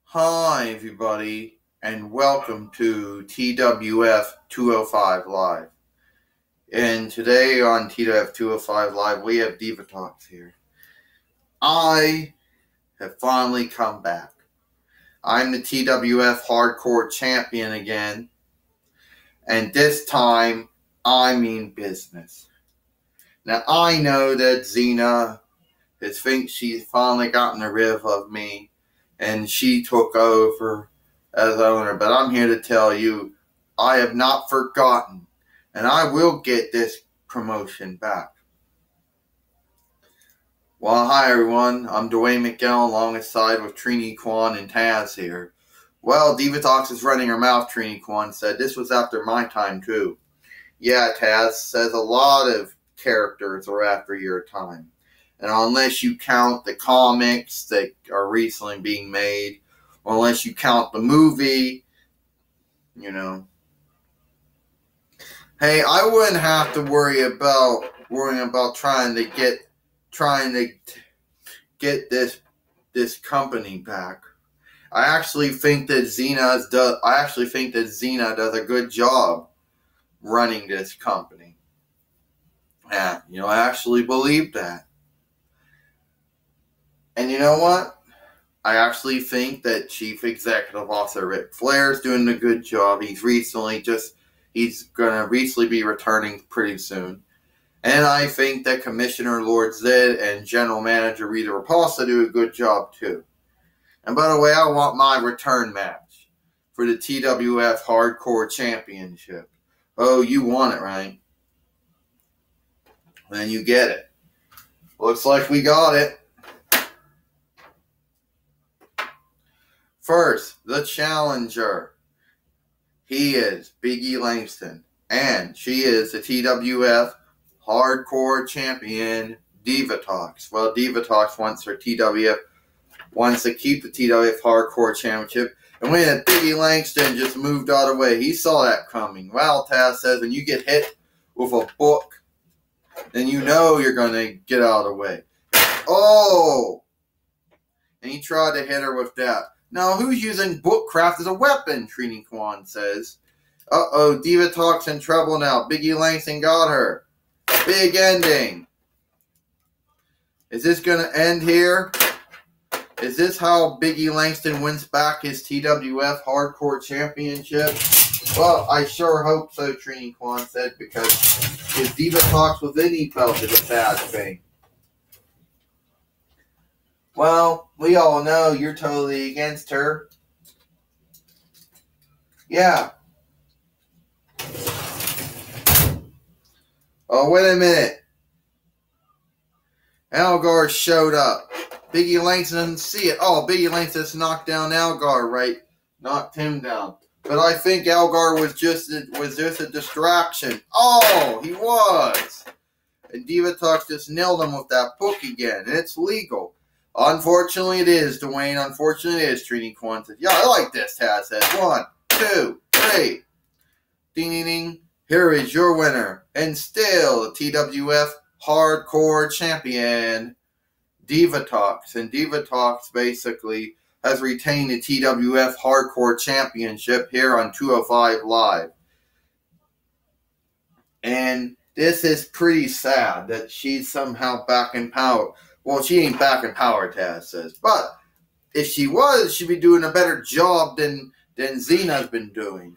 Hi, everybody, and welcome to TWF 205 Live. And today on TWF 205 Live, we have Diva Talks here. I have finally come back. I'm the TWF Hardcore Champion again, and this time, I mean business. Now, I know that Xena thinks she's finally gotten rid of me, and she took over as owner, but I'm here to tell you, I have not forgotten, and I will get this promotion back. Well, hi everyone, I'm Dwayne McGill alongside with Trini Kwan and Taz here. Well, Diva Talks is running her mouth, Trini Kwan said. This was after my time too. Yeah, Taz says a lot of characters are after your time. And unless you count the comics that are recently being made, or unless you count the movie, you know. Hey, I wouldn't have to worrying about trying to get this company back. I actually think that Xena does a good job running this company. Yeah, I actually believe that. And you know what? I actually think that Chief Executive Officer Ric Flair is doing a good job. He's going to recently be returning pretty soon. And I think that Commissioner Lord Zed and General Manager Rita Repulsa do a good job too. And by the way, I want my return match for the TWF Hardcore Championship. Oh, you want it, right? Then you get it. Looks like we got it. First, the challenger. He is Big E Langston, and she is the TWF Hardcore Champion, Diva Talks. Well, Diva Talks wants to keep the TWF Hardcore Championship, and when Big E Langston just moved out of the way, he saw that coming. Well, Taz says when you get hit with a book, then you know you're going to get out of the way. Oh! And he tried to hit her with that. Now, who's using Bookcraft as a weapon? Trini Kwan says. Uh-oh, Diva Talks in trouble now. Big E Langston got her. Big ending. Is this going to end here? Is this how Big E Langston wins back his TWF Hardcore Championship? Well, I sure hope so, Trini Kwan said, because if Diva Talks with any belt is a bad thing. Well, we all know you're totally against her. Yeah. Oh, wait a minute. Algar showed up. Big E Langston didn't see it. Oh, Big E Langston just knocked down Algar, right? Knocked him down. But I think Algar was just a distraction. Oh, he was. And Diva Talks just nailed him with that book again. And it's legal. Unfortunately, it is, Dwayne. Unfortunately, it is, Trini Kwan said. Yeah, I like this, Taz said. 1, 2, 3. Ding, ding, ding. Here is your winner. And still, the TWF Hardcore Champion, Diva Talks. And Diva Talks basically has retained the TWF Hardcore Championship here on 205 Live. And this is pretty sad that she's somehow back in power. Well, she ain't back in power, Taz says. But if she was, she'd be doing a better job than Xena's been doing.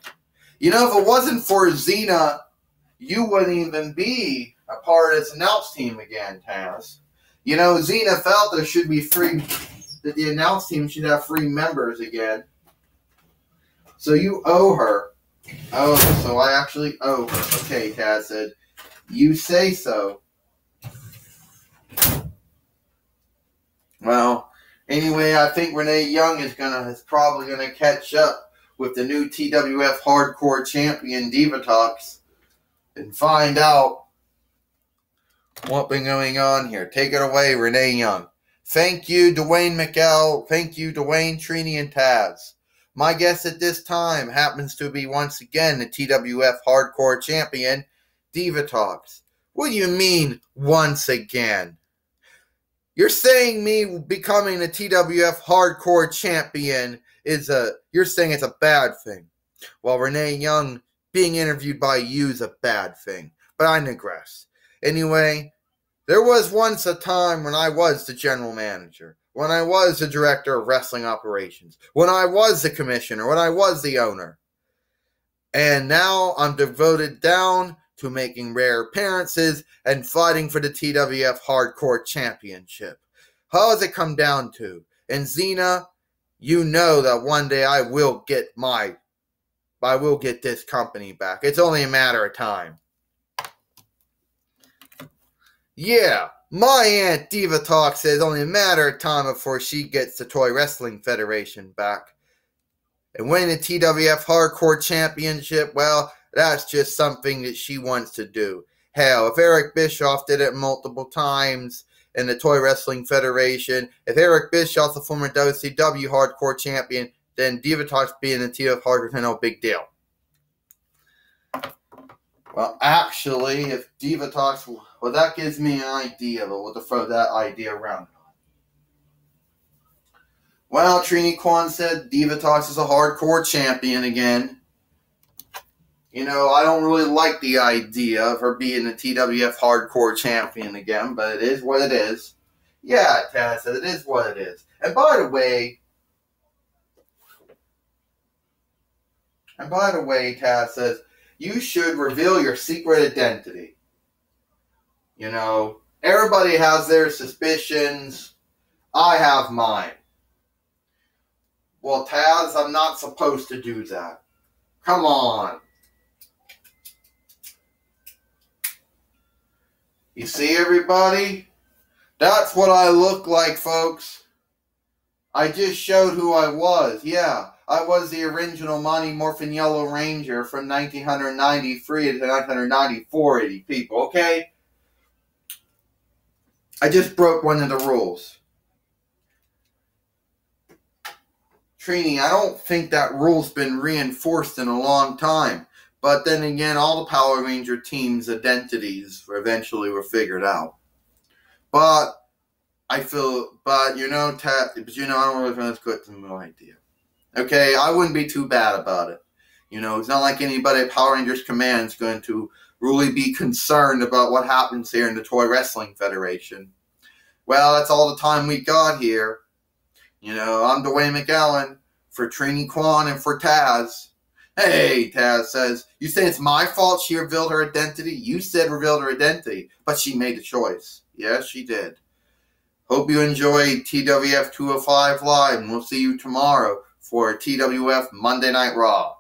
If it wasn't for Xena, you wouldn't even be a part of this announce team again, Taz. Xena felt there should be that the announce team should have 3 members again. So you owe her. Oh, so I actually owe her. Okay, Taz said. You say so. Well, anyway, I think Renee Young is probably gonna catch up with the new TWF Hardcore Champion Diva Talks and find out what's been going on here. Take it away, Renee Young. Thank you, Dwayne McGill. Thank you, Dwayne, Trini, and Taz. My guest at this time happens to be once again the TWF Hardcore Champion, Diva Talks. What do you mean, once again? You're saying me becoming a TWF Hardcore Champion you're saying it's a bad thing. While Renee Young being interviewed by you is a bad thing. But I digress. Anyway, there was once a time when I was the general manager, when I was the director of wrestling operations, when I was the commissioner, when I was the owner. And now I'm devoted down to making rare appearances and fighting for the TWF Hardcore Championship. How does it come down to? And Xena, you know that one day I will get this company back. It's only a matter of time. Yeah, my Aunt Diva Talk says it's only a matter of time before she gets the Toy Wrestling Federation back. And winning the TWF Hardcore Championship, well, that's just something that she wants to do. Hell, if Eric Bischoff did it multiple times in the Toy Wrestling Federation, if Eric Bischoff's a former WCW Hardcore Champion, then Diva Talks being the TWF Hardcore, no big deal. Well, actually, if Diva Talks, well, that gives me an idea, but we'll throw that idea around. Well, Trini Kwan said Diva Talks is a hardcore champion again. You know, I don't really like the idea of her being a TWF hardcore champion again, but it is what it is. Yeah, Taz said it is what it is. And by the way, Taz says, you should reveal your secret identity. You know, everybody has their suspicions. I have mine. Well, Taz, I'm not supposed to do that. Come on. You see, everybody? That's what I look like, folks. I just showed who I was. Yeah, I was the original Mighty Morphin Yellow Ranger from 1993 to 1994, 80 people, okay? I just broke one of the rules. Trini, I don't think that rule's been reinforced in a long time. But then again, all the Power Ranger teams' identities eventually were figured out. But I don't really think that's good to no idea. Okay, I wouldn't be too bad about it. You know, it's not like anybody at Power Rangers Command is going to really be concerned about what happens here in the Toy Wrestling Federation. Well, that's all the time we got here. You know, I'm Dwayne McAllen for Trini Kwan and for Taz. Hey, Taz says, you say it's my fault she revealed her identity? You said revealed her identity, but she made a choice. Yes, she did. Hope you enjoyed TWF 205 Live, and we'll see you tomorrow for TWF Monday Night Raw.